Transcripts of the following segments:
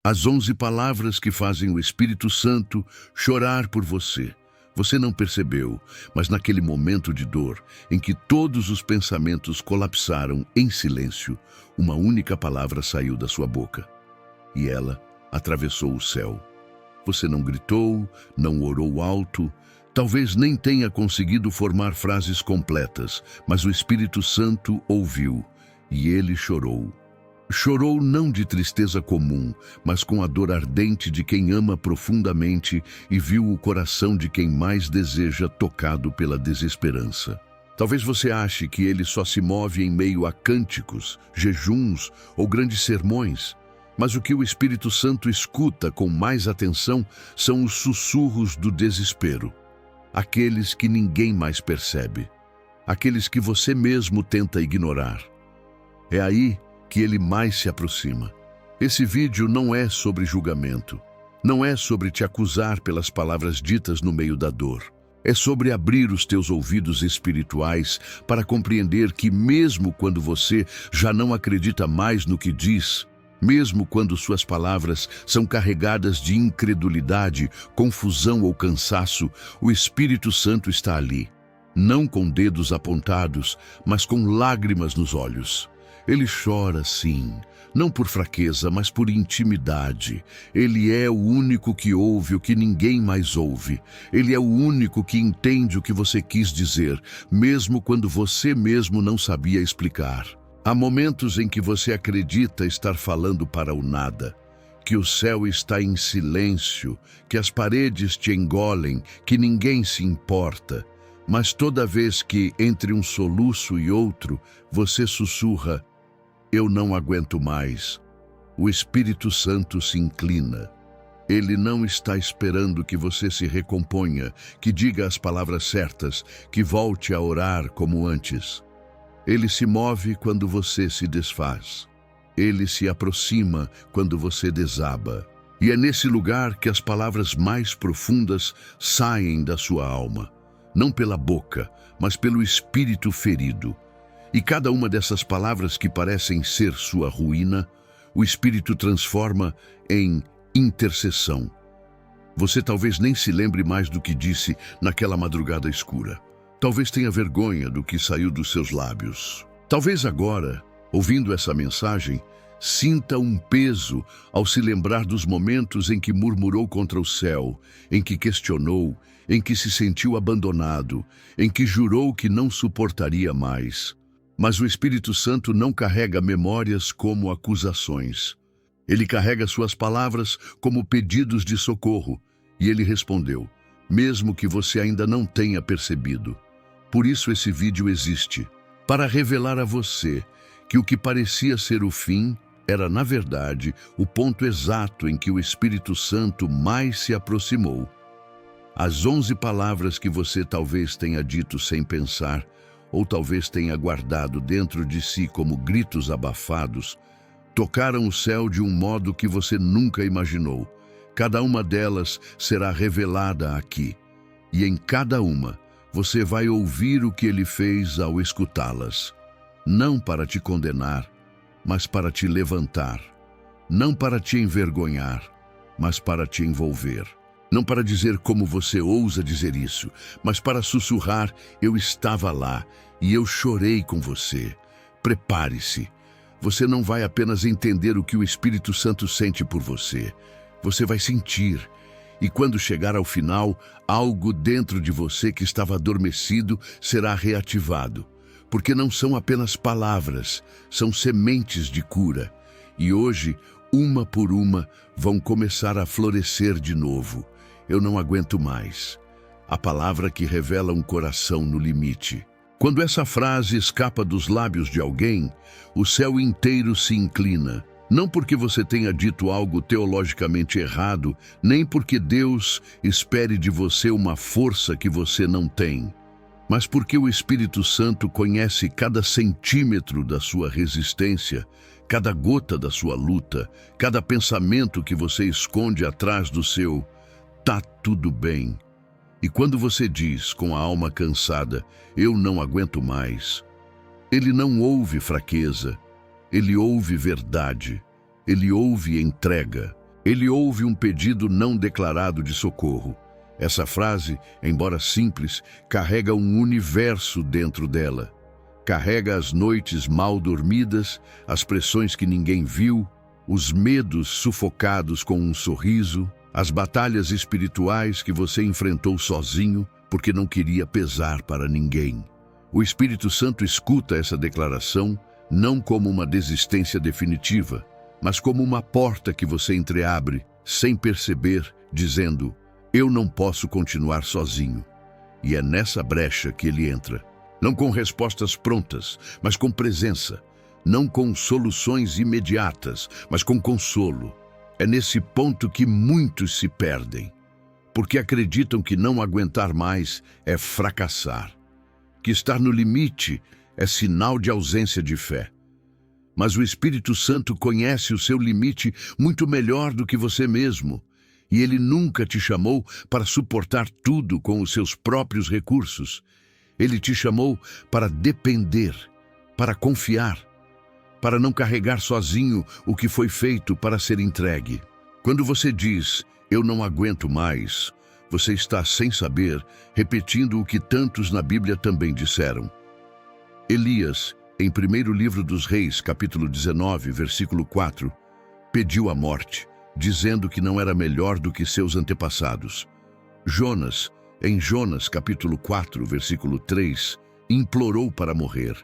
As 11 palavras que fazem o Espírito Santo chorar por você. Você não percebeu, mas naquele momento de dor, em que todos os pensamentos colapsaram em silêncio, uma única palavra saiu da sua boca. E ela atravessou o céu. Você não gritou, não orou alto, talvez nem tenha conseguido formar frases completas, mas o Espírito Santo ouviu e ele chorou. Chorou não de tristeza comum, mas com a dor ardente de quem ama profundamente e viu o coração de quem mais deseja tocado pela desesperança. Talvez você ache que ele só se move em meio a cânticos, jejuns ou grandes sermões, mas o que o Espírito Santo escuta com mais atenção são os sussurros do desespero, aqueles que ninguém mais percebe, aqueles que você mesmo tenta ignorar. É aí que ele mais se aproxima. Esse vídeo não é sobre julgamento, não é sobre te acusar pelas palavras ditas no meio da dor. É sobre abrir os teus ouvidos espirituais para compreender que mesmo quando você já não acredita mais no que diz, mesmo quando suas palavras são carregadas de incredulidade, confusão ou cansaço, o Espírito Santo está ali, não com dedos apontados, mas com lágrimas nos olhos. Ele chora, sim, não por fraqueza, mas por intimidade. Ele é o único que ouve o que ninguém mais ouve. Ele é o único que entende o que você quis dizer, mesmo quando você mesmo não sabia explicar. Há momentos em que você acredita estar falando para o nada, que o céu está em silêncio, que as paredes te engolem, que ninguém se importa. Mas toda vez que, entre um soluço e outro, você sussurra: "Eu não aguento mais", o Espírito Santo se inclina. Ele não está esperando que você se recomponha, que diga as palavras certas, que volte a orar como antes. Ele se move quando você se desfaz. Ele se aproxima quando você desaba. E é nesse lugar que as palavras mais profundas saem da sua alma. Não pela boca, mas pelo espírito ferido. E cada uma dessas palavras que parecem ser sua ruína, o Espírito transforma em intercessão. Você talvez nem se lembre mais do que disse naquela madrugada escura. Talvez tenha vergonha do que saiu dos seus lábios. Talvez agora, ouvindo essa mensagem, sinta um peso ao se lembrar dos momentos em que murmurou contra o céu, em que questionou, em que se sentiu abandonado, em que jurou que não suportaria mais. Mas o Espírito Santo não carrega memórias como acusações. Ele carrega suas palavras como pedidos de socorro. E ele respondeu, mesmo que você ainda não tenha percebido. Por isso esse vídeo existe, para revelar a você que o que parecia ser o fim era, na verdade, o ponto exato em que o Espírito Santo mais se aproximou. As 11 palavras que você talvez tenha dito sem pensar, ou talvez tenha guardado dentro de si como gritos abafados, tocaram o céu de um modo que você nunca imaginou. Cada uma delas será revelada aqui, e em cada uma você vai ouvir o que ele fez ao escutá-las. Não para te condenar, mas para te levantar. Não para te envergonhar, mas para te envolver. Não para dizer como você ousa dizer isso, mas para sussurrar: eu estava lá e eu chorei com você. Prepare-se. Você não vai apenas entender o que o Espírito Santo sente por você. Você vai sentir. E quando chegar ao final, algo dentro de você que estava adormecido será reativado. Porque não são apenas palavras, são sementes de cura. E hoje, uma por uma, vão começar a florescer de novo. Eu não aguento mais. A palavra que revela um coração no limite. Quando essa frase escapa dos lábios de alguém, o céu inteiro se inclina. Não porque você tenha dito algo teologicamente errado, nem porque Deus espere de você uma força que você não tem, mas porque o Espírito Santo conhece cada centímetro da sua resistência, cada gota da sua luta, cada pensamento que você esconde atrás do seu "tá tudo bem". E quando você diz com a alma cansada, "eu não aguento mais", ele não ouve fraqueza, ele ouve verdade, ele ouve entrega, Ele ouve um pedido não declarado de socorro. Essa frase, embora simples, carrega um universo dentro dela. Carrega as noites mal dormidas, as pressões que ninguém viu, os medos sufocados com um sorriso, as batalhas espirituais que você enfrentou sozinho porque não queria pesar para ninguém. O Espírito Santo escuta essa declaração não como uma desistência definitiva, mas como uma porta que você entreabre, sem perceber, dizendo: eu não posso continuar sozinho. E é nessa brecha que ele entra. Não com respostas prontas, mas com presença. Não com soluções imediatas, mas com consolo. É nesse ponto que muitos se perdem, porque acreditam que não aguentar mais é fracassar, que estar no limite é sinal de ausência de fé. Mas o Espírito Santo conhece o seu limite muito melhor do que você mesmo, e ele nunca te chamou para suportar tudo com os seus próprios recursos. Ele te chamou para depender, para confiar, para não carregar sozinho o que foi feito para ser entregue. Quando você diz, eu não aguento mais, você está, sem saber, repetindo o que tantos na Bíblia também disseram. Elias, em 1º livro dos Reis, capítulo 19, versículo 4, pediu a morte, dizendo que não era melhor do que seus antepassados. Jonas, em Jonas, capítulo 4, versículo 3, implorou para morrer.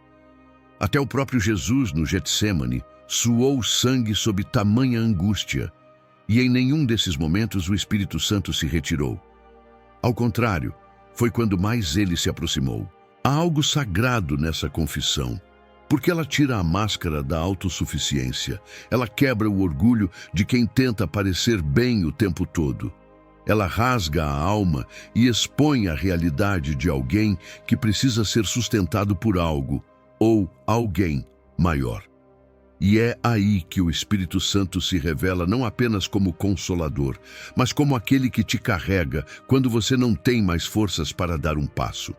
Até o próprio Jesus, no Getsêmani, suou sangue sob tamanha angústia, e em nenhum desses momentos o Espírito Santo se retirou. Ao contrário, foi quando mais ele se aproximou. Há algo sagrado nessa confissão, porque ela tira a máscara da autossuficiência, ela quebra o orgulho de quem tenta parecer bem o tempo todo. Ela rasga a alma e expõe a realidade de alguém que precisa ser sustentado por algo ou alguém maior. E é aí que o Espírito Santo se revela não apenas como consolador, mas como aquele que te carrega quando você não tem mais forças para dar um passo.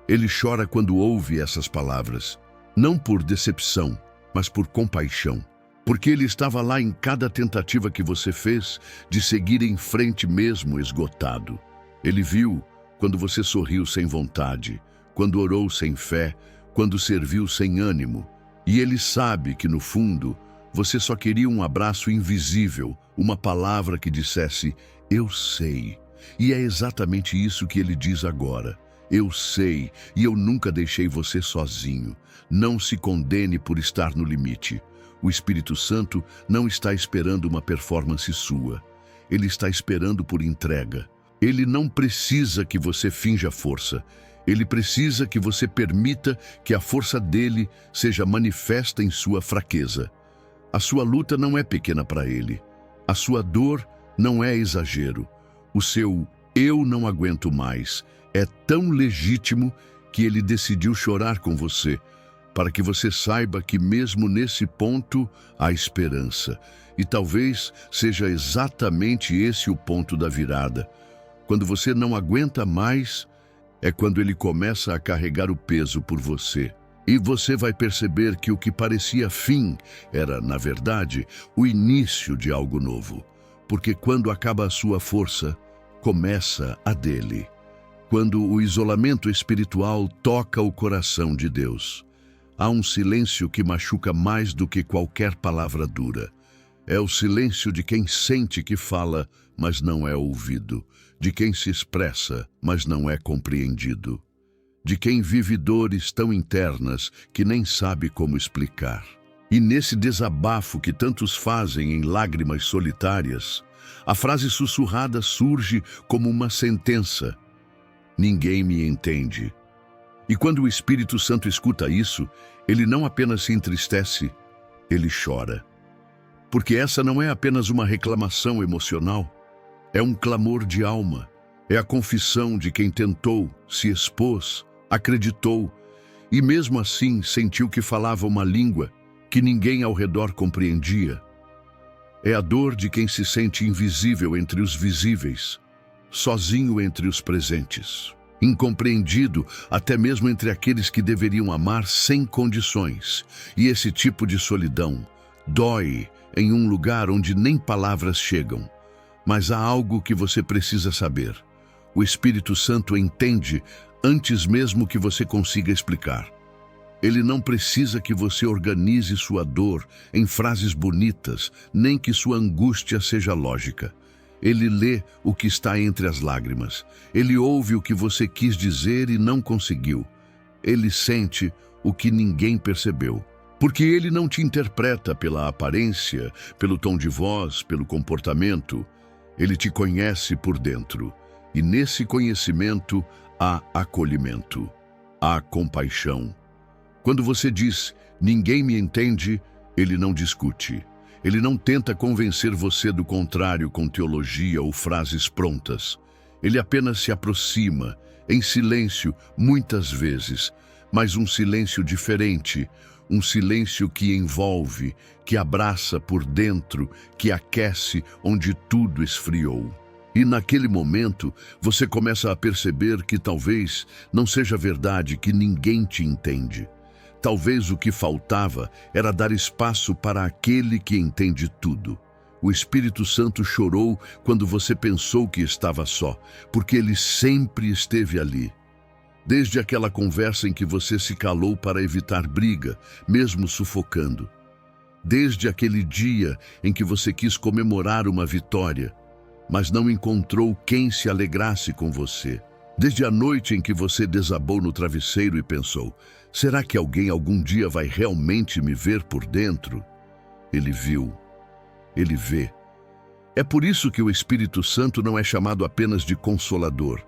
Ele chora quando ouve essas palavras, não por decepção, mas por compaixão. Porque ele estava lá em cada tentativa que você fez de seguir em frente mesmo esgotado. Ele viu quando você sorriu sem vontade, quando orou sem fé, quando serviu sem ânimo. E ele sabe que, no fundo, você só queria um abraço invisível, uma palavra que dissesse, eu sei. E é exatamente isso que ele diz agora. Eu sei, e eu nunca deixei você sozinho. Não se condene por estar no limite. O Espírito Santo não está esperando uma performance sua. Ele está esperando por entrega. Ele não precisa que você finja força. Ele precisa que você permita que a força dele seja manifesta em sua fraqueza. A sua luta não é pequena para ele. A sua dor não é exagero. O seu eu não aguento mais é tão legítimo que ele decidiu chorar com você, para que você saiba que mesmo nesse ponto há esperança. E talvez seja exatamente esse o ponto da virada. Quando você não aguenta mais, é quando ele começa a carregar o peso por você. E você vai perceber que o que parecia fim era, na verdade, o início de algo novo. Porque quando acaba a sua força, começa a dele. Quando o isolamento espiritual toca o coração de Deus, há um silêncio que machuca mais do que qualquer palavra dura. É o silêncio de quem sente que fala, mas não é ouvido. De quem se expressa, mas não é compreendido. De quem vive dores tão internas que nem sabe como explicar. E nesse desabafo que tantos fazem em lágrimas solitárias, a frase sussurrada surge como uma sentença. Ninguém me entende. E quando o Espírito Santo escuta isso, ele não apenas se entristece, ele chora. Porque essa não é apenas uma reclamação emocional, é um clamor de alma, é a confissão de quem tentou, se expôs, acreditou, e mesmo assim sentiu que falava uma língua que ninguém ao redor compreendia. É a dor de quem se sente invisível entre os visíveis, sozinho entre os presentes, incompreendido até mesmo entre aqueles que deveriam amar sem condições. E esse tipo de solidão dói em um lugar onde nem palavras chegam, Mas há algo que você precisa saber. O Espírito Santo entende antes mesmo que você consiga explicar. Ele não precisa que você organize sua dor em frases bonitas, nem que sua angústia seja lógica. Ele lê o que está entre as lágrimas. Ele ouve o que você quis dizer e não conseguiu. Ele sente o que ninguém percebeu. Porque ele não te interpreta pela aparência, pelo tom de voz, pelo comportamento. Ele te conhece por dentro. E nesse conhecimento há acolhimento, há compaixão. Quando você diz, ninguém me entende, ele não discute. Ele não tenta convencer você do contrário com teologia ou frases prontas. Ele apenas se aproxima, em silêncio, muitas vezes, mas um silêncio diferente, um silêncio que envolve, que abraça por dentro, que aquece onde tudo esfriou. E naquele momento, você começa a perceber que talvez não seja verdade que ninguém te entende. Talvez o que faltava era dar espaço para aquele que entende tudo. O Espírito Santo chorou quando você pensou que estava só, porque ele sempre esteve ali. Desde aquela conversa em que você se calou para evitar briga, mesmo sufocando. Desde aquele dia em que você quis comemorar uma vitória, mas não encontrou quem se alegrasse com você. Desde a noite em que você desabou no travesseiro e pensou, será que alguém algum dia vai realmente me ver por dentro? Ele viu. Ele vê. É por isso que o Espírito Santo não é chamado apenas de Consolador,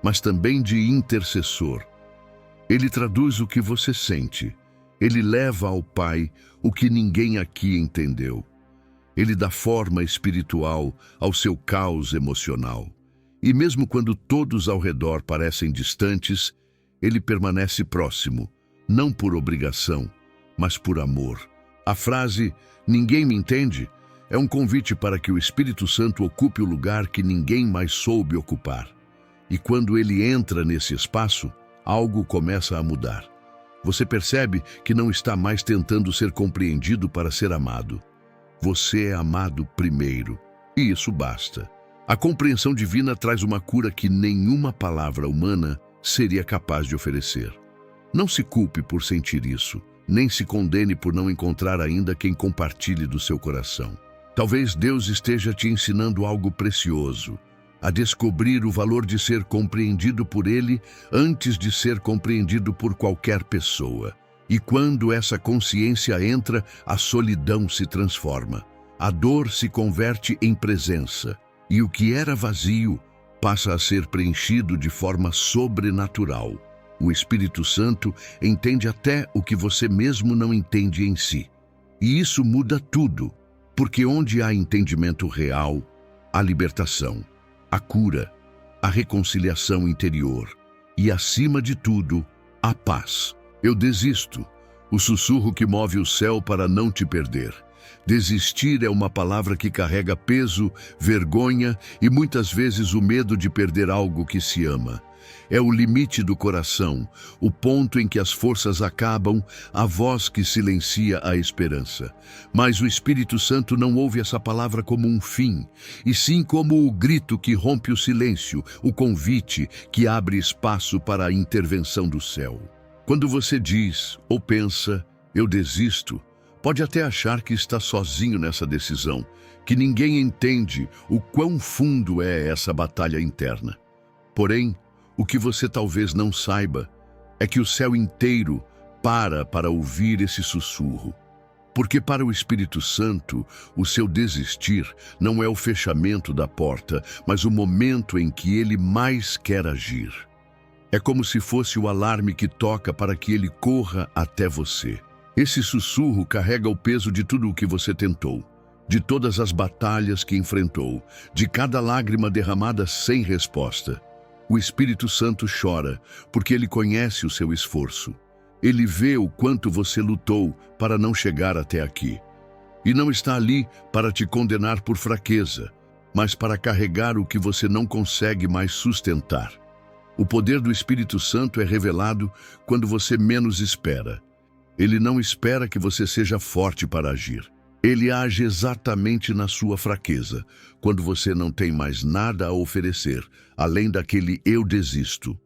mas também de intercessor. Ele traduz o que você sente. Ele leva ao Pai o que ninguém aqui entendeu. Ele dá forma espiritual ao seu caos emocional. E mesmo quando todos ao redor parecem distantes, ele permanece próximo, não por obrigação, mas por amor. A frase, ninguém me entende, é um convite para que o Espírito Santo ocupe o lugar que ninguém mais soube ocupar. E quando ele entra nesse espaço, algo começa a mudar. Você percebe que não está mais tentando ser compreendido para ser amado. Você é amado primeiro, e isso basta. A compreensão divina traz uma cura que nenhuma palavra humana seria capaz de oferecer. Não se culpe por sentir isso, nem se condene por não encontrar ainda quem compartilhe do seu coração. Talvez Deus esteja te ensinando algo precioso, a descobrir o valor de ser compreendido por Ele antes de ser compreendido por qualquer pessoa. E quando essa consciência entra, a solidão se transforma, a dor se converte em presença, e o que era vazio passa a ser preenchido de forma sobrenatural. O Espírito Santo entende até o que você mesmo não entende em si. E isso muda tudo, porque onde há entendimento real, há libertação, a cura, a reconciliação interior e, acima de tudo, a paz. Eu desisto, o sussurro que move o céu para não te perder. Desistir é uma palavra que carrega peso, vergonha e muitas vezes o medo de perder algo que se ama. É o limite do coração, o ponto em que as forças acabam, a voz que silencia a esperança. Mas o Espírito Santo não ouve essa palavra como um fim, e sim como o grito que rompe o silêncio, o convite que abre espaço para a intervenção do céu. Quando você diz ou pensa, eu desisto, pode até achar que está sozinho nessa decisão, que ninguém entende o quão fundo é essa batalha interna. Porém, o que você talvez não saiba é que o céu inteiro para ouvir esse sussurro. Porque para o Espírito Santo, o seu desistir não é o fechamento da porta, mas o momento em que ele mais quer agir. É como se fosse o alarme que toca para que ele corra até você. Esse sussurro carrega o peso de tudo o que você tentou, de todas as batalhas que enfrentou, de cada lágrima derramada sem resposta. O Espírito Santo chora, porque ele conhece o seu esforço. Ele vê o quanto você lutou para não chegar até aqui. E não está ali para te condenar por fraqueza, mas para carregar o que você não consegue mais sustentar. O poder do Espírito Santo é revelado quando você menos espera. Ele não espera que você seja forte para agir. Ele age exatamente na sua fraqueza, quando você não tem mais nada a oferecer, além daquele eu desisto.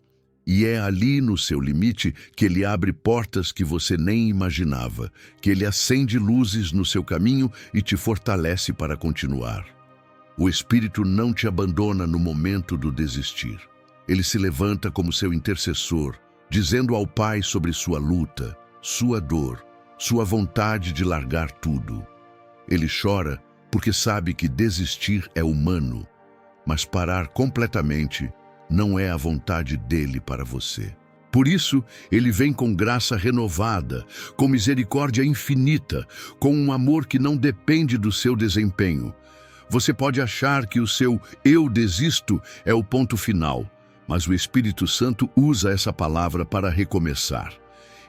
E é ali no seu limite que ele abre portas que você nem imaginava, que ele acende luzes no seu caminho e te fortalece para continuar. O Espírito não te abandona no momento do desistir. Ele se levanta como seu intercessor, dizendo ao Pai sobre sua luta, sua dor, sua vontade de largar tudo. Ele chora porque sabe que desistir é humano, mas parar completamente não é a vontade dele para você. Por isso, ele vem com graça renovada, com misericórdia infinita, com um amor que não depende do seu desempenho. Você pode achar que o seu "eu desisto" é o ponto final, mas o Espírito Santo usa essa palavra para recomeçar.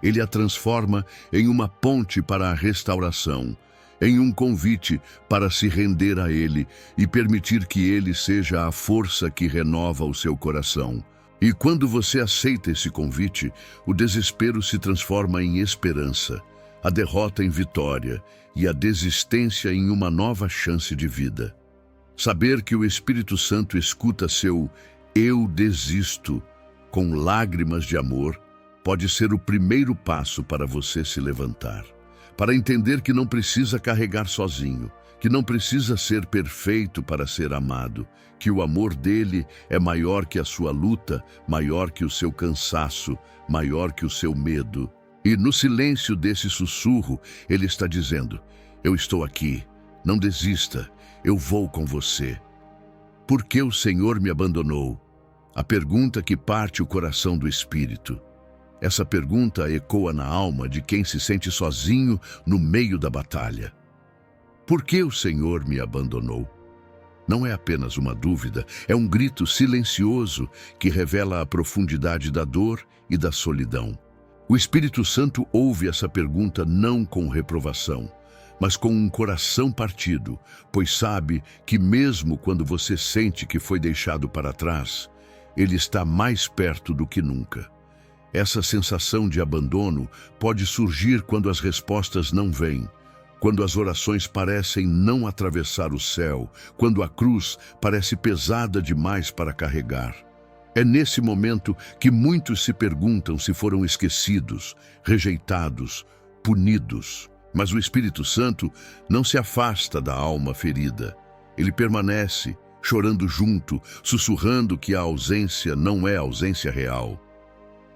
Ele a transforma em uma ponte para a restauração, em um convite para se render a Ele e permitir que Ele seja a força que renova o seu coração. E quando você aceita esse convite, o desespero se transforma em esperança, a derrota em vitória e a desistência em uma nova chance de vida. Saber que o Espírito Santo escuta seu "eu desisto" com lágrimas de amor pode ser o primeiro passo para você se levantar. Para entender que não precisa carregar sozinho, que não precisa ser perfeito para ser amado, que o amor dele é maior que a sua luta, maior que o seu cansaço, maior que o seu medo. E no silêncio desse sussurro, ele está dizendo: eu estou aqui, não desista, eu vou com você. Por que o Senhor me abandonou? A pergunta que parte o coração do Espírito. Essa pergunta ecoa na alma de quem se sente sozinho no meio da batalha. Por que o Senhor me abandonou? Não é apenas uma dúvida, é um grito silencioso que revela a profundidade da dor e da solidão. O Espírito Santo ouve essa pergunta não com reprovação, mas com um coração partido, pois sabe que mesmo quando você sente que foi deixado para trás, Ele está mais perto do que nunca. Essa sensação de abandono pode surgir quando as respostas não vêm, quando as orações parecem não atravessar o céu, quando a cruz parece pesada demais para carregar. É nesse momento que muitos se perguntam se foram esquecidos, rejeitados, punidos. Mas o Espírito Santo não se afasta da alma ferida. Ele permanece, chorando junto, sussurrando que a ausência não é ausência real.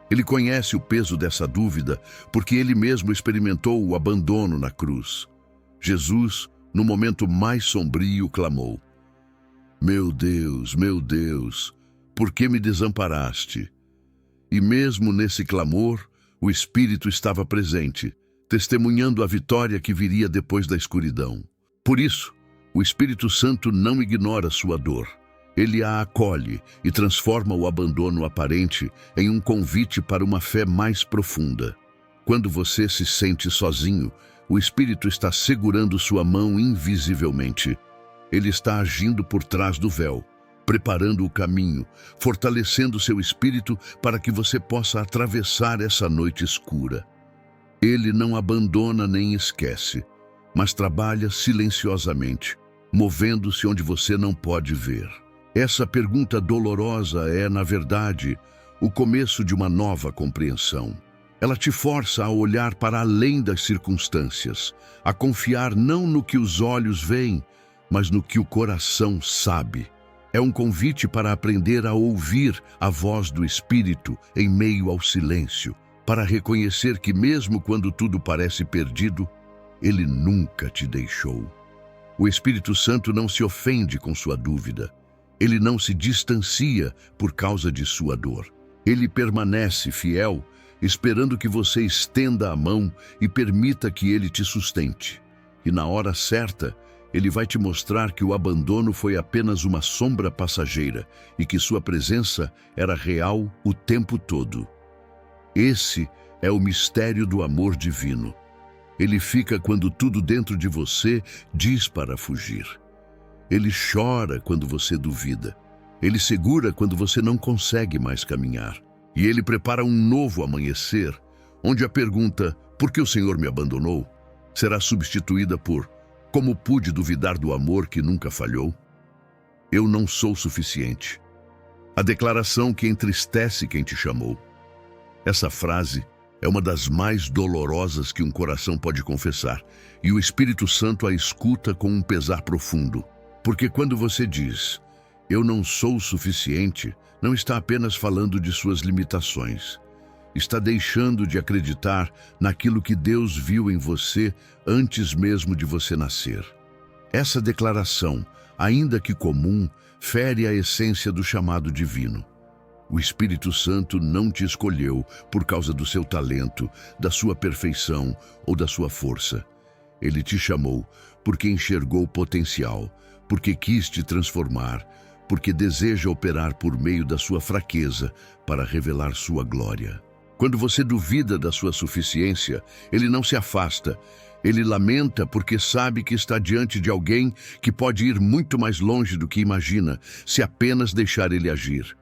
Ele conhece o peso dessa dúvida porque ele mesmo experimentou o abandono na cruz. Jesus, no momento mais sombrio, clamou: meu Deus, por que me desamparaste?" E mesmo nesse clamor, o Espírito estava presente, testemunhando a vitória que viria depois da escuridão. Por isso, o Espírito Santo não ignora sua dor. Ele a acolhe e transforma o abandono aparente em um convite para uma fé mais profunda. Quando você se sente sozinho, o Espírito está segurando sua mão invisivelmente. Ele está agindo por trás do véu, preparando o caminho, fortalecendo seu espírito para que você possa atravessar essa noite escura. Ele não abandona nem esquece, mas trabalha silenciosamente, movendo-se onde você não pode ver. Essa pergunta dolorosa é, na verdade, o começo de uma nova compreensão. Ela te força a olhar para além das circunstâncias, a confiar não no que os olhos veem, mas no que o coração sabe. É um convite para aprender a ouvir a voz do Espírito em meio ao silêncio, para reconhecer que mesmo quando tudo parece perdido, Ele nunca te deixou. O Espírito Santo não se ofende com sua dúvida. Ele não se distancia por causa de sua dor. Ele permanece fiel, esperando que você estenda a mão e permita que Ele te sustente. E na hora certa, Ele vai te mostrar que o abandono foi apenas uma sombra passageira e que sua presença era real o tempo todo. Esse é o mistério do amor divino. Ele fica quando tudo dentro de você diz para fugir. Ele chora quando você duvida. Ele segura quando você não consegue mais caminhar. E Ele prepara um novo amanhecer, onde a pergunta "por que o Senhor me abandonou?" será substituída por Como pude duvidar do amor que nunca falhou? Eu não sou suficiente. A declaração que entristece quem te chamou. Essa frase é uma das mais dolorosas que um coração pode confessar, e o Espírito Santo a escuta com um pesar profundo. Porque quando você diz, eu não sou suficiente, não está apenas falando de suas limitações. Está deixando de acreditar naquilo que Deus viu em você antes mesmo de você nascer. Essa declaração, ainda que comum, fere a essência do chamado divino. O Espírito Santo não te escolheu por causa do seu talento, da sua perfeição ou da sua força. Ele te chamou porque enxergou potencial, porque quis te transformar, porque deseja operar por meio da sua fraqueza para revelar sua glória. Quando você duvida da sua suficiência, ele não se afasta. Ele lamenta porque sabe que está diante de alguém que pode ir muito mais longe do que imagina, se apenas deixar ele agir.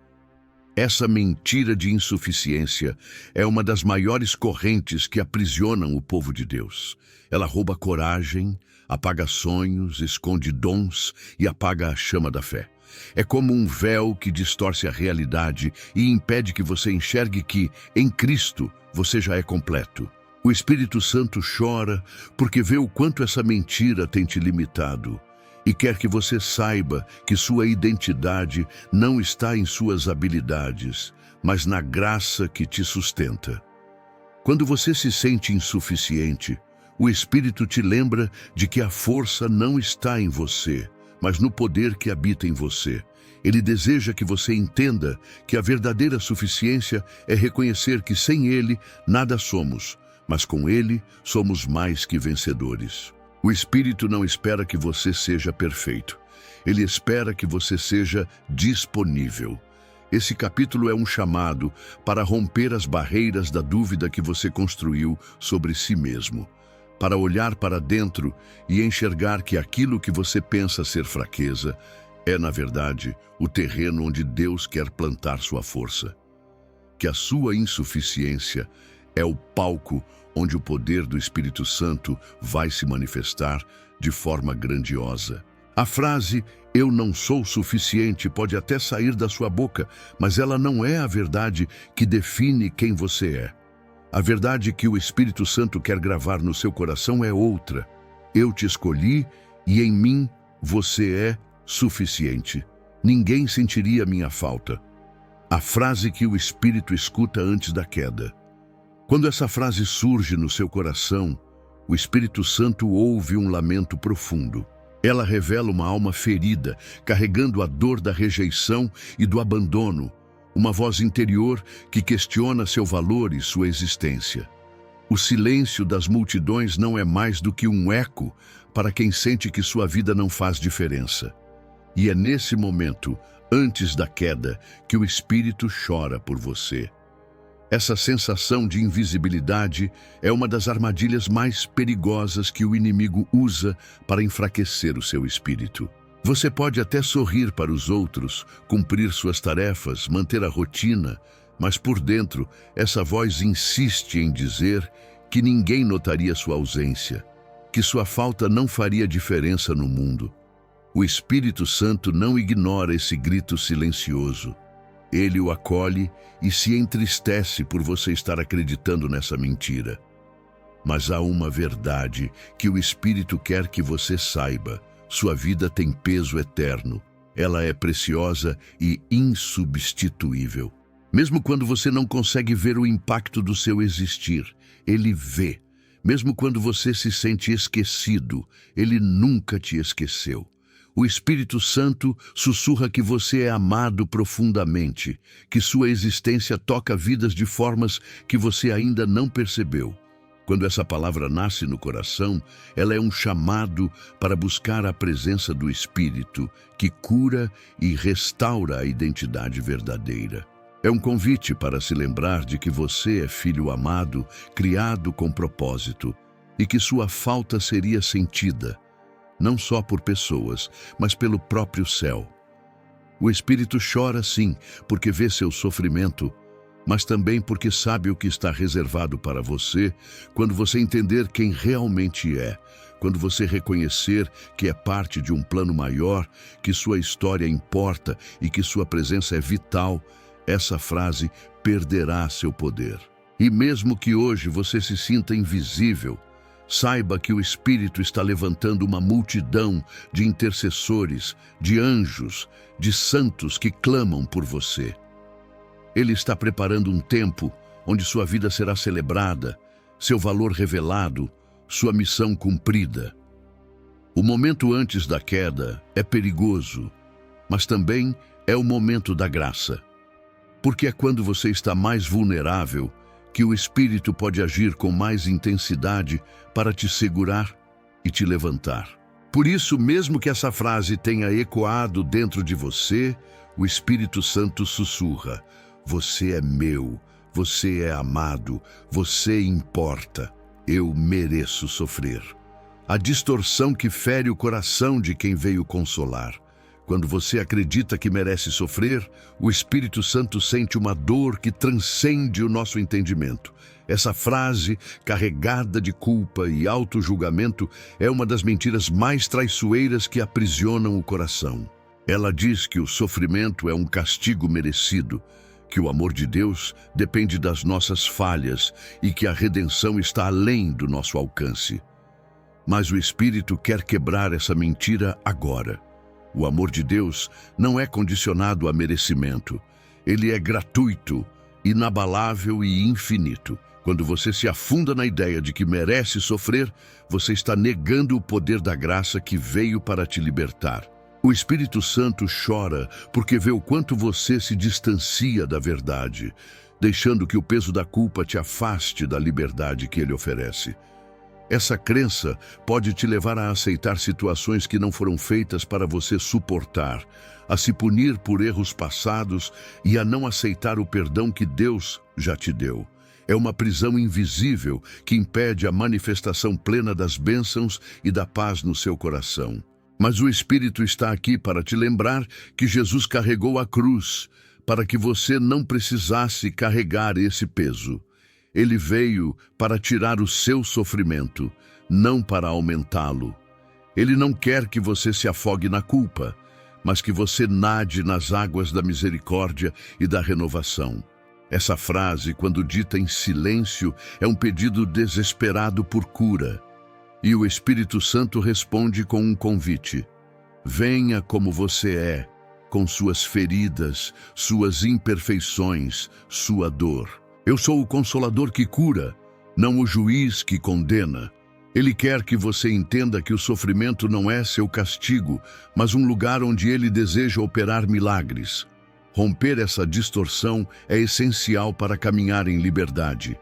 Essa mentira de insuficiência é uma das maiores correntes que aprisionam o povo de Deus. Ela rouba coragem, apaga sonhos, esconde dons e apaga a chama da fé. É como um véu que distorce a realidade e impede que você enxergue que, em Cristo, você já é completo. O Espírito Santo chora porque vê o quanto essa mentira tem te limitado e quer que você saiba que sua identidade não está em suas habilidades, mas na graça que te sustenta. Quando você se sente insuficiente, o Espírito te lembra de que a força não está em você, mas no poder que habita em você. Ele deseja que você entenda que a verdadeira suficiência é reconhecer que sem Ele nada somos, mas com Ele somos mais que vencedores. O Espírito não espera que você seja perfeito. Ele espera que você seja disponível. Esse capítulo é um chamado para romper as barreiras da dúvida que você construiu sobre si mesmo, para olhar para dentro e enxergar que aquilo que você pensa ser fraqueza é, na verdade, o terreno onde Deus quer plantar sua força. Que a sua insuficiência é o palco onde o poder do Espírito Santo vai se manifestar de forma grandiosa. A frase, eu não sou suficiente, pode até sair da sua boca, mas ela não é a verdade que define quem você é. A verdade que o Espírito Santo quer gravar no seu coração é outra. Eu te escolhi e em mim você é suficiente. Ninguém sentiria minha falta. A frase que o Espírito escuta antes da queda. Quando essa frase surge no seu coração, o Espírito Santo ouve um lamento profundo. Ela revela uma alma ferida, carregando a dor da rejeição e do abandono, uma voz interior que questiona seu valor e sua existência. O silêncio das multidões não é mais do que um eco para quem sente que sua vida não faz diferença. E é nesse momento, antes da queda, que o Espírito chora por você. Essa sensação de invisibilidade é uma das armadilhas mais perigosas que o inimigo usa para enfraquecer o seu espírito. Você pode até sorrir para os outros, cumprir suas tarefas, manter a rotina, mas por dentro, essa voz insiste em dizer que ninguém notaria sua ausência, que sua falta não faria diferença no mundo. O Espírito Santo não ignora esse grito silencioso. Ele o acolhe e se entristece por você estar acreditando nessa mentira. Mas há uma verdade que o Espírito quer que você saiba. Sua vida tem peso eterno. Ela é preciosa e insubstituível. Mesmo quando você não consegue ver o impacto do seu existir, Ele vê. Mesmo quando você se sente esquecido, Ele nunca te esqueceu. O Espírito Santo sussurra que você é amado profundamente, que sua existência toca vidas de formas que você ainda não percebeu. Quando essa palavra nasce no coração, ela é um chamado para buscar a presença do Espírito, que cura e restaura a identidade verdadeira. É um convite para se lembrar de que você é filho amado, criado com propósito, e que sua falta seria sentida, não só por pessoas, mas pelo próprio céu. O Espírito chora sim, porque vê seu sofrimento, mas também porque sabe o que está reservado para você quando você entender quem realmente é, quando você reconhecer que é parte de um plano maior, que sua história importa e que sua presença é vital. Essa frase perderá seu poder. E mesmo que hoje você se sinta invisível, saiba que o Espírito está levantando uma multidão de intercessores, de anjos, de santos que clamam por você. Ele está preparando um tempo onde sua vida será celebrada, seu valor revelado, sua missão cumprida. O momento antes da queda é perigoso, mas também é o momento da graça. Porque é quando você está mais vulnerável que o Espírito pode agir com mais intensidade para te segurar e te levantar. Por isso, mesmo que essa frase tenha ecoado dentro de você, o Espírito Santo sussurra: você é meu, você é amado, você importa, eu mereço sofrer. A distorção que fere o coração de quem veio consolar. Quando você acredita que merece sofrer, o Espírito Santo sente uma dor que transcende o nosso entendimento. Essa frase, carregada de culpa e auto-julgamento, é uma das mentiras mais traiçoeiras que aprisionam o coração. Ela diz que o sofrimento é um castigo merecido, que o amor de Deus depende das nossas falhas e que a redenção está além do nosso alcance. Mas o Espírito quer quebrar essa mentira agora. O amor de Deus não é condicionado a merecimento. Ele é gratuito, inabalável e infinito. Quando você se afunda na ideia de que merece sofrer, você está negando o poder da graça que veio para te libertar. O Espírito Santo chora porque vê o quanto você se distancia da verdade, deixando que o peso da culpa te afaste da liberdade que ele oferece. Essa crença pode te levar a aceitar situações que não foram feitas para você suportar, a se punir por erros passados e a não aceitar o perdão que Deus já te deu. É uma prisão invisível que impede a manifestação plena das bênçãos e da paz no seu coração. Mas o Espírito está aqui para te lembrar que Jesus carregou a cruz, para que você não precisasse carregar esse peso. Ele veio para tirar o seu sofrimento, não para aumentá-lo. Ele não quer que você se afogue na culpa, mas que você nade nas águas da misericórdia e da renovação. Essa frase, quando dita em silêncio, é um pedido desesperado por cura. E o Espírito Santo responde com um convite: venha como você é, com suas feridas, suas imperfeições, sua dor. Eu sou o Consolador que cura, não o juiz que condena. Ele quer que você entenda que o sofrimento não é seu castigo, mas um lugar onde ele deseja operar milagres. Romper essa distorção é essencial para caminhar em liberdade.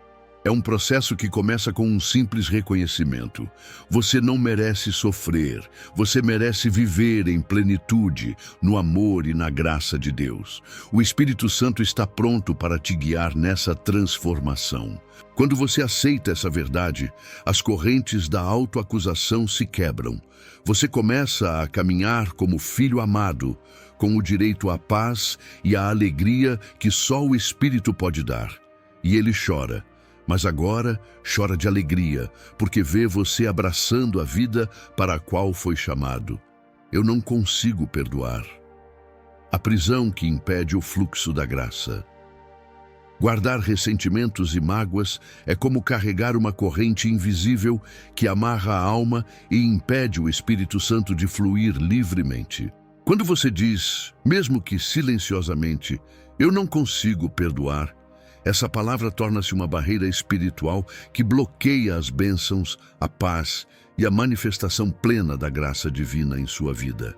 É um processo que começa com um simples reconhecimento. Você não merece sofrer, você merece viver em plenitude, no amor e na graça de Deus. O Espírito Santo está pronto para te guiar nessa transformação. Quando você aceita essa verdade, as correntes da autoacusação se quebram. Você começa a caminhar como filho amado, com o direito à paz e à alegria que só o Espírito pode dar. E ele chora. Mas agora chora de alegria, porque vê você abraçando a vida para a qual foi chamado. Eu não consigo perdoar. A prisão que impede o fluxo da graça. Guardar ressentimentos e mágoas é como carregar uma corrente invisível que amarra a alma e impede o Espírito Santo de fluir livremente. Quando você diz, mesmo que silenciosamente, eu não consigo perdoar, essa palavra torna-se uma barreira espiritual que bloqueia as bênçãos, a paz e a manifestação plena da graça divina em sua vida.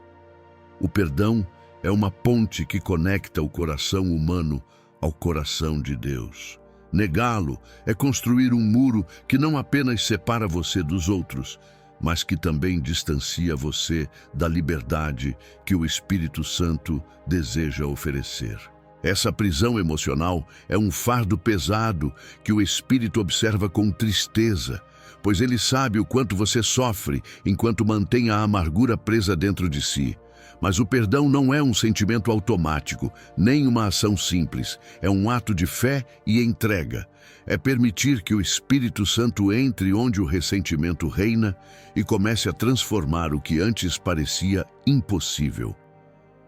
O perdão é uma ponte que conecta o coração humano ao coração de Deus. Negá-lo é construir um muro que não apenas separa você dos outros, mas que também distancia você da liberdade que o Espírito Santo deseja oferecer. Essa prisão emocional é um fardo pesado que o Espírito observa com tristeza, pois ele sabe o quanto você sofre enquanto mantém a amargura presa dentro de si. Mas o perdão não é um sentimento automático, nem uma ação simples. É um ato de fé e entrega. É permitir que o Espírito Santo entre onde o ressentimento reina e comece a transformar o que antes parecia impossível.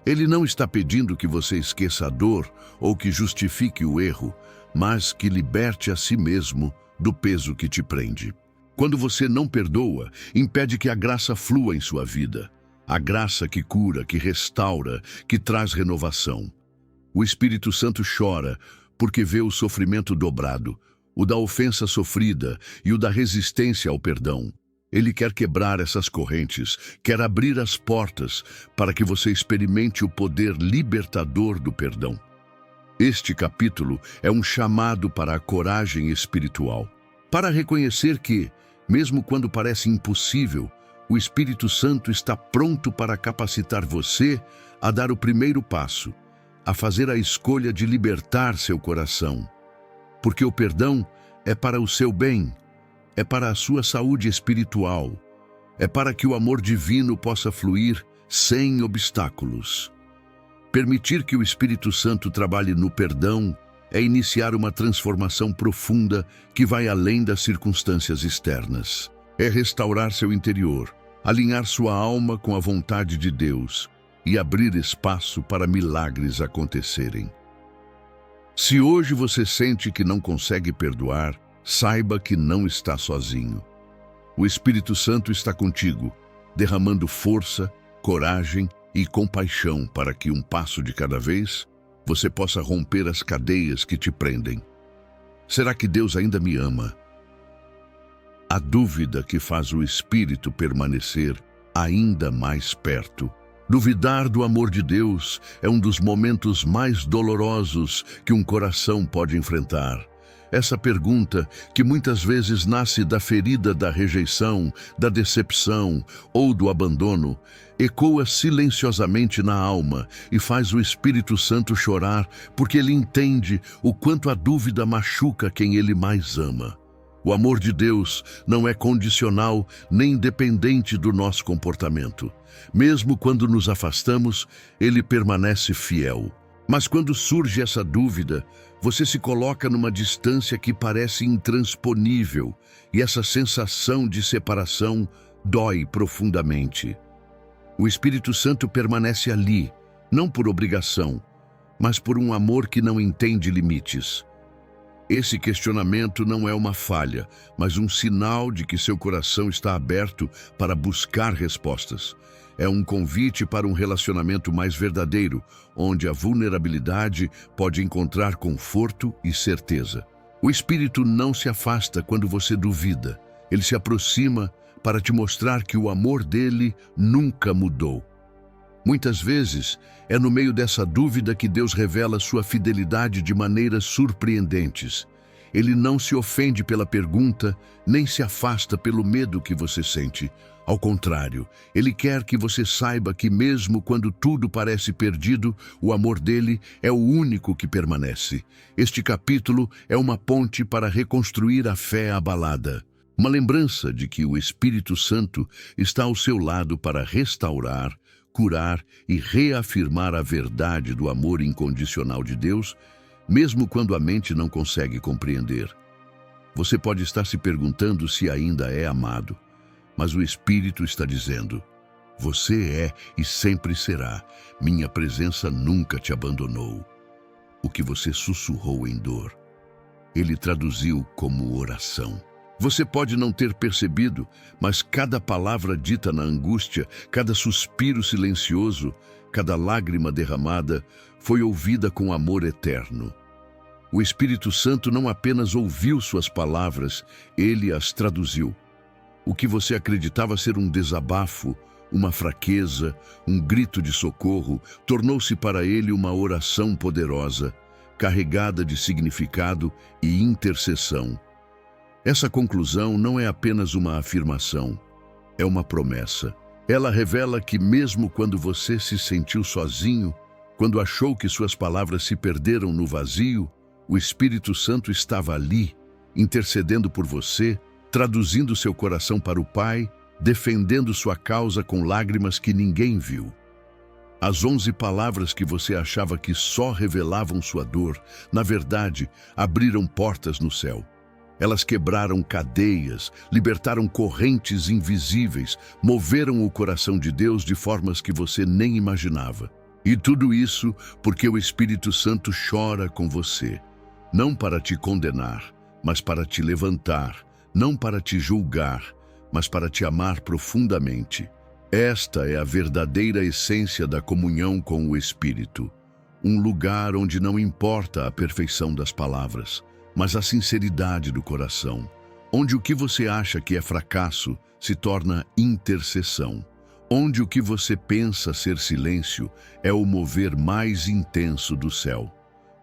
Ele não está pedindo que você esqueça a dor ou que justifique o erro, mas que liberte a si mesmo do peso que te prende. Quando você não perdoa, impede que a graça flua em sua vida. A graça que cura, que restaura, que traz renovação. O Espírito Santo chora porque vê o sofrimento dobrado, o da ofensa sofrida e o da resistência ao perdão. Ele quer quebrar essas correntes, quer abrir as portas para que você experimente o poder libertador do perdão. Este capítulo é um chamado para a coragem espiritual, para reconhecer que, mesmo quando parece impossível, o Espírito Santo está pronto para capacitar você a dar o primeiro passo, a fazer a escolha de libertar seu coração. Porque o perdão é para o seu bem, é para a sua saúde espiritual, é para que o amor divino possa fluir sem obstáculos. Permitir que o Espírito Santo trabalhe no perdão é iniciar uma transformação profunda que vai além das circunstâncias externas. É restaurar seu interior, alinhar sua alma com a vontade de Deus e abrir espaço para milagres acontecerem. Se hoje você sente que não consegue perdoar, saiba que não está sozinho. O Espírito Santo está contigo, derramando força, coragem e compaixão para que, um passo de cada vez, você possa romper as cadeias que te prendem. Será que Deus ainda me ama? A dúvida que faz o Espírito permanecer ainda mais perto. Duvidar do amor de Deus é um dos momentos mais dolorosos que um coração pode enfrentar. Essa pergunta, que muitas vezes nasce da ferida da rejeição, da decepção ou do abandono, ecoa silenciosamente na alma e faz o Espírito Santo chorar porque ele entende o quanto a dúvida machuca quem ele mais ama. O amor de Deus não é condicional nem dependente do nosso comportamento. Mesmo quando nos afastamos, ele permanece fiel. Mas quando surge essa dúvida, você se coloca numa distância que parece intransponível, e essa sensação de separação dói profundamente. O Espírito Santo permanece ali, não por obrigação, mas por um amor que não entende limites. Esse questionamento não é uma falha, mas um sinal de que seu coração está aberto para buscar respostas. É um convite para um relacionamento mais verdadeiro, onde a vulnerabilidade pode encontrar conforto e certeza. O Espírito não se afasta quando você duvida. Ele se aproxima para te mostrar que o amor dele nunca mudou. Muitas vezes, é no meio dessa dúvida que Deus revela sua fidelidade de maneiras surpreendentes. Ele não se ofende pela pergunta, nem se afasta pelo medo que você sente. Ao contrário, ele quer que você saiba que mesmo quando tudo parece perdido, o amor dele é o único que permanece. Este capítulo é uma ponte para reconstruir a fé abalada. Uma lembrança de que o Espírito Santo está ao seu lado para restaurar, curar e reafirmar a verdade do amor incondicional de Deus, mesmo quando a mente não consegue compreender. Você pode estar se perguntando se ainda é amado, mas o Espírito está dizendo: você é e sempre será. Minha presença nunca te abandonou. O que você sussurrou em dor, ele traduziu como oração. Você pode não ter percebido, mas cada palavra dita na angústia, cada suspiro silencioso, cada lágrima derramada, foi ouvida com amor eterno. O Espírito Santo não apenas ouviu suas palavras, ele as traduziu. O que você acreditava ser um desabafo, uma fraqueza, um grito de socorro, tornou-se para ele uma oração poderosa, carregada de significado e intercessão. Essa conclusão não é apenas uma afirmação, é uma promessa. Ela revela que mesmo quando você se sentiu sozinho, quando achou que suas palavras se perderam no vazio, o Espírito Santo estava ali, intercedendo por você, traduzindo seu coração para o Pai, defendendo sua causa com lágrimas que ninguém viu. As 11 palavras que você achava que só revelavam sua dor, na verdade, abriram portas no céu. Elas quebraram cadeias, libertaram correntes invisíveis, moveram o coração de Deus de formas que você nem imaginava. E tudo isso porque o Espírito Santo chora com você, não para te condenar, mas para te levantar, não para te julgar, mas para te amar profundamente. Esta é a verdadeira essência da comunhão com o Espírito. Um lugar onde não importa a perfeição das palavras, mas a sinceridade do coração. Onde o que você acha que é fracasso se torna intercessão. Onde o que você pensa ser silêncio é o mover mais intenso do céu.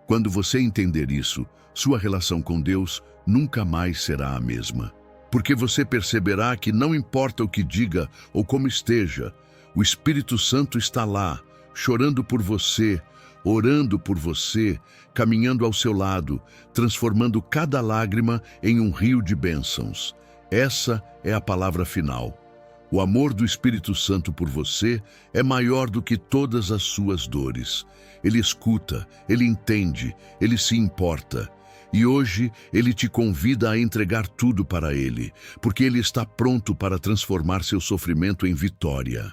Quando você entender isso, sua relação com Deus nunca mais será a mesma. Porque você perceberá que não importa o que diga ou como esteja, o Espírito Santo está lá, chorando por você, orando por você, caminhando ao seu lado, transformando cada lágrima em um rio de bênçãos. Essa é a palavra final. O amor do Espírito Santo por você é maior do que todas as suas dores. Ele escuta, ele entende, ele se importa. E hoje ele te convida a entregar tudo para ele, porque ele está pronto para transformar seu sofrimento em vitória.